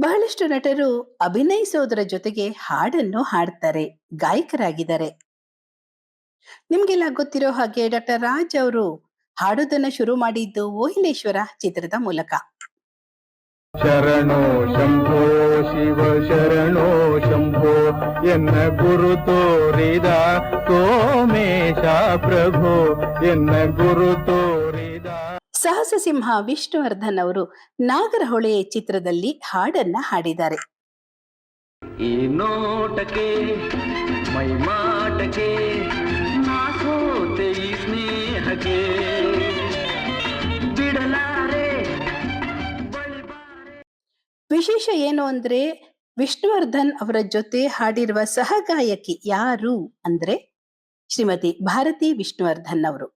ಬಹಳಷ್ಟು ನಟರು ಅಭಿನಯಿಸೋದರ ಜೊತೆಗೆ ಹಾಡನ್ನು ಹಾಡ್ತಾರೆ, ಗಾಯಕರಾಗಿದ್ದಾರೆ. ನಿಮ್ಗೆಲ್ಲ ಗೊತ್ತಿರೋ ಹಾಗೆ ಡಾಕ್ಟರ್ ರಾಜ್ ಅವರು ಹಾಡೋದನ್ನ ಶುರು ಮಾಡಿದ್ದು ಓಹಿಲೇಶ್ವರ ಚಿತ್ರದ ಮೂಲಕ. ಶರಣೋ ಶಂಭೋ ಶಿವ ಶರಣೋ ಶಂಭೋ ಎನ್ನ ಗುರು ತೋರಿದ ಸೋಮೇಶ ಪ್ರಭು ಎನ್ನ ಗುರು ತೋರಿದ. ಸಾಹಸ ಸಿಂಹ ವಿಷ್ಣುವರ್ಧನ್ ಅವರು ನಾಗರಹೊಳೆ ಚಿತ್ರದಲ್ಲಿ ಹಾಡನ್ನ ಹಾಡಿದ್ದಾರೆ. ಈ ನೋಟಕ್ಕೆ ಮೈ ಮಾಟಕ್ಕೆ ನಾಸೋತೆ ಈ ಸ್ನೇಹಕ್ಕೆ ಬಿಡಲಾರೆ ಬಳಿಬಾರೆ. ವಿಶೇಷ ಏನು ಅಂದ್ರೆ ವಿಷ್ಣುವರ್ಧನ್ ಅವರ ಜೊತೆ ಹಾಡಿರುವ ಸಹಗಾಯಕಿ ಯಾರು ಅಂದ್ರೆ ಶ್ರೀಮತಿ ಭಾರತಿ ವಿಷ್ಣುವರ್ಧನ್ ಅವರು.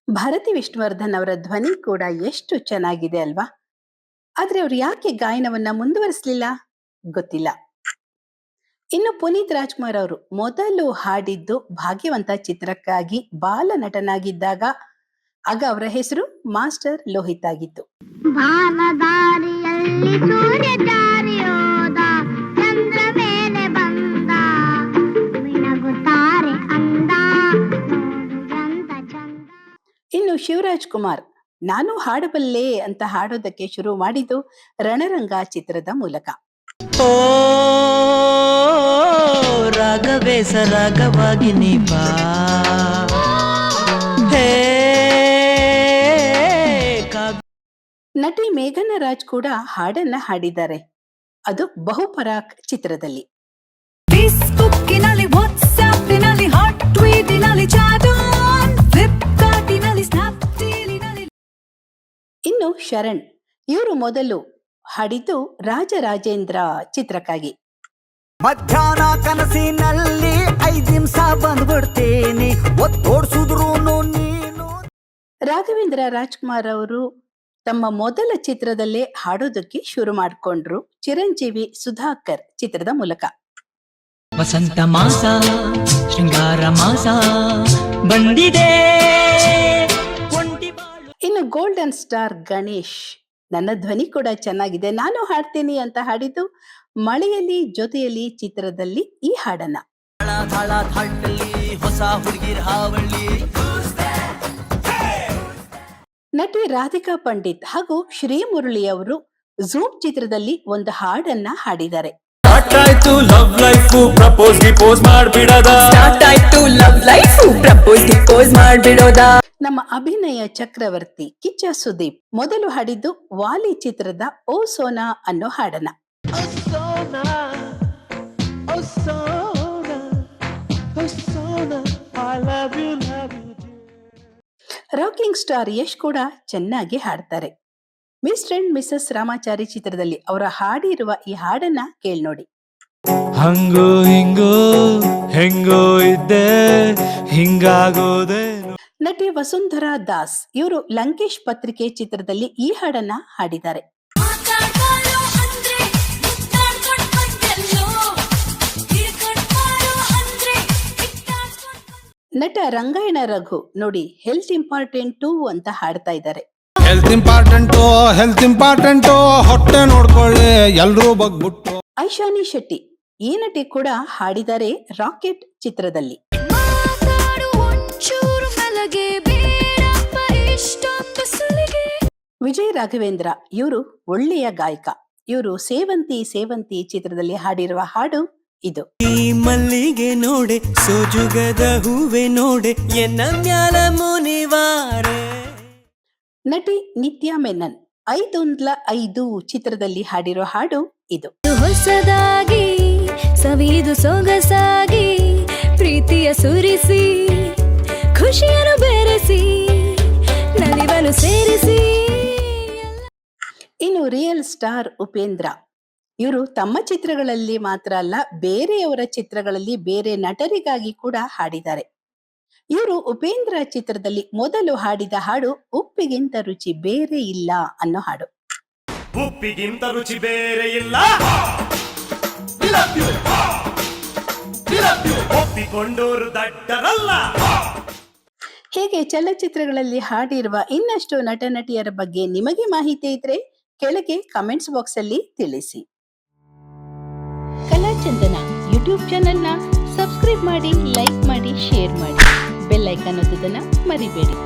ಭಾರತಿ ವಿಷ್ಣುವರ್ಧನ್ ಅವರ ಧ್ವನಿ ಕೂಡ ಎಷ್ಟು ಚೆನ್ನಾಗಿದೆ ಅಲ್ವಾ. ಆದ್ರೆ ಅವ್ರು ಯಾಕೆ ಗಾಯನವನ್ನ ಮುಂದುವರಿಸಲಿಲ್ಲ ಗೊತ್ತಿಲ್ಲ. ಇನ್ನು ಪುನೀತ್ ರಾಜ್ಕುಮಾರ್ ಅವರು ಮೊದಲು ಹಾಡಿದ್ದು ಭಾಗ್ಯವಂತ ಚಿತ್ರಕ್ಕಾಗಿ ಬಾಲ ನಟನಾಗಿದ್ದಾಗ. ಆಗ ಅವರ ಹೆಸರು ಮಾಸ್ಟರ್ ಲೋಹಿತ್ ಆಗಿತ್ತು. ಇನ್ನು ಶಿವರಾಜ್ ಕುಮಾರ್ ನಾನು ಹಾಡಬಲ್ಲೆ ಅಂತ ಹಾಡೋದಕ್ಕೆ ಶುರು ಮಾಡಿದ್ದು ರಣರಂಗ ಚಿತ್ರದ ಮೂಲಕ. ಓ ರಾಗವೇ ಸರಾಗವಾಗಿ ನೀ ಬಾ, ನಟಿ ಮೇಘನಾ ರಾಜ್ ಕೂಡ ಹಾಡನ್ನ ಹಾಡಿದ್ದಾರೆ. ಅದು ಬಹುಪರಾಕ್ ಚಿತ್ರದಲ್ಲಿ. ಫೇಸ್ಬುಕ್ಕಿನಲ್ಲಿ, ವಾಟ್ಸ್ಆಪ್ಪಿನಲ್ಲಿ, ಹಾಟ್ ಟ್ವೀಟಿನಲ್ಲಿ, ಚಾಟಾನ್, ಫ್ಲಿಪ್ಕಾರ್ಟಿನಲ್ಲಿ, ಸ್ನ್ಯಾಪ್ಡೀಲಿನಲ್ಲಿ. ಇನ್ನು ಶರಣ್ ಇವರು ಮೊದಲು ಹಾಡಿದ್ದು ರಾಜರಾಜೇಂದ್ರ ಚಿತ್ರಕ್ಕಾಗಿ. ಮಧ್ಯಾಹ್ನ ಕನಸಿನಲ್ಲಿ 5 ನಿಮಿಷ ಬಂದ್ಬಿಡ್ತೀನಿ ಒತ್ತೋಡ್ಸುದ್ರು ನೀನು. ರಾಘವೇಂದ್ರ ರಾಜ್ಕುಮಾರ್ ಅವರು ತಮ್ಮ ಮೊದಲ ಚಿತ್ರದಲ್ಲೇ ಹಾಡೋದಕ್ಕೆ ಶುರು ಮಾಡಿಕೊಂಡ್ರು ಚಿರಂಜೀವಿ ಸುಧಾಕರ್ ಚಿತ್ರದ ಮೂಲಕ. ವಸಂತ ಮಾಸ ಶೃಂಗಾರ ಮಾಸ ಬಂದಿದೆ. ಇನ್ನು ಗೋಲ್ಡನ್ ಸ್ಟಾರ್ ಗಣೇಶ್ ನನ್ನ ಧ್ವನಿ ಕೂಡ ಚೆನ್ನಾಗಿದೆ, ನಾನು ಹಾಡ್ತೀನಿ ಅಂತ ಹಾಡಿದ್ದು ಮಳೆಯಲ್ಲಿ ಜೊತೆಯಲ್ಲಿ ಚಿತ್ರದಲ್ಲಿ ಈ ಹಾಡನ್ನ. ಹೊಸ ಹುಡುಗಿರ ಹಾವಳಿ. ನಟಿ ರಾಧಿಕಾ ಪಂಡಿತ್ ಹಾಗೂ ಶ್ರೀ ಮುರಳಿ ಅವರು ಝೂಮ್ ಚಿತ್ರದಲ್ಲಿ ಒಂದು ಹಾಡನ್ನ ಹಾಡಿದ್ದಾರೆ. ನಮ್ಮ ಅಭಿನಯ ಚಕ್ರವರ್ತಿ ಕಿಚ್ಚ ಸುದೀಪ್ ಮೊದಲು ಹಾಡಿದ್ದು ವಾಲಿ ಚಿತ್ರದ ಓ ಸೋನಾ ಅನ್ನೋ ಹಾಡನ್ನ. ರಾಕಿಂಗ್ ಸ್ಟಾರ್ ಯಶ್ ಕೂಡ ಚೆನ್ನಾಗಿ ಹಾಡ್ತಾರೆ. ಮಿಸ್ಟರ್ ಅಂಡ್ ಮಿಸಸ್ ರಾಮಾಚಾರಿ ಚಿತ್ರದಲ್ಲಿ ಅವರ ಹಾಡಿರುವ ಈ ಹಾಡನ್ನ ಕೇಳ್ನೋಡಿ. ಹಂಗೋ ಹಿಂಗೋ ಹೆಂಗೋ ಇದ್ದೆ ಹಿಂಗಾಗೋದೆ. ನಟಿ ವಸುಂಧರಾ ದಾಸ್ ಇವರು ಲಂಕೇಶ್ ಪತ್ರಿಕೆ ಚಿತ್ರದಲ್ಲಿ ಈ ಹಾಡನ್ನ ಹಾಡಿದ್ದಾರೆ. ನಟ ರಂಗಾಯಣ ರಘು ನೋಡಿ ಹೆಲ್ತ್ ಇಂಪಾರ್ಟೆಂಟು ಅಂತ ಹಾಡ್ತಾ ಇದ್ದಾರೆ. ಹೆಲ್ತ್ ಇಂಪಾರ್ಟೆಂಟು ಹೊಟ್ಟೆ ನೋಡ್ಕೊಳ್ಳಿ ಎಲ್ರೂ ಬಗ್ಬಿಟ್ಟು. ಐಶಾನಿ ಶೆಟ್ಟಿ ಈ ನಟಿ ಕೂಡ ಹಾಡಿದ್ದಾರೆ ರಾಕೆಟ್ ಚಿತ್ರದಲ್ಲಿ. ವಿಜಯ್ ರಾಘವೇಂದ್ರ ಇವರು ಒಳ್ಳೆಯ ಗಾಯಕ. ಇವರು ಸೇವಂತಿ ಸೇವಂತಿ ಚಿತ್ರದಲ್ಲಿ ಹಾಡಿರುವ ಹಾಡು ಇದು. ಈ ಮಲ್ಲಿಗೆ ನೋಡೆ ಸೋಜುಗದ ಹೂವೆ ನೋಡೆ ಎನ್ನ ಮ್ಯಾಲ ಮುನಿವಾರೆ. ನಟಿ ನಿತ್ಯಾ ಮೆನನ್ 5 ಚಿತ್ರದಲ್ಲಿ ಹಾಡಿರೋ ಹಾಡು ಇದು. ಹೊಸದಾಗಿ ಸವಿದು ಸೊಗಸಾಗಿ ಪ್ರೀತಿಯ ಸುರಿಸಿ ಖುಷಿಯನ್ನು ಬೆರೆಸಿ ನಲಿವನು ಸೇರಿಸಿ. ಇನ್ನು ರಿಯಲ್ ಸ್ಟಾರ್ ಉಪೇಂದ್ರ ಇವರು ತಮ್ಮ ಚಿತ್ರಗಳಲ್ಲಿ ಮಾತ್ರ ಅಲ್ಲ ಬೇರೆಯವರ ಚಿತ್ರಗಳಲ್ಲಿ ಬೇರೆ ನಟರಿಗಾಗಿ ಕೂಡ ಹಾಡಿದ್ದಾರೆ. ಇವರು ಉಪೇಂದ್ರ ಚಿತ್ರದಲ್ಲಿ ಮೊದಲು ಹಾಡಿದ ಹಾಡು ಉಪ್ಪಿಗಿಂತ ರುಚಿ ಬೇರೆ ಇಲ್ಲ ಅನ್ನೋ ಹಾಡು. ಉಪ್ಪಿಗಿಂತ ರುಚಿ ಬೇರೆ ಇಲ್ಲ ಒಪ್ಪಿಕೊಂಡೋರು ದಡ್ಡರಲ್ಲ. ಹೇಗೆ ಚಲನಚಿತ್ರಗಳಲ್ಲಿ ಹಾಡಿರುವ ಇನ್ನಷ್ಟು ನಟ ನಟಿಯರ ಬಗ್ಗೆ ನಿಮಗೆ ಮಾಹಿತಿ ಇದ್ರೆ ಕೆಳಗೆ ಕಮೆಂಟ್ಸ್ ಬಾಕ್ಸ್ ಅಲ್ಲಿ ತಿಳಿಸಿ. ಕಲಾಚಂದನ ಯೂಟ್ಯೂಬ್ ಚಾನೆಲ್ನ ಸಬ್ಸ್ಕ್ರೈಬ್ ಮಾಡಿ, ಲೈಕ್ ಮಾಡಿ, ಶೇರ್ ಮಾಡಿ, ಬೆಲ್ ಐಕಾನ್ ಒತ್ತೋದನ್ನ ಮರಿಬೇಡಿ.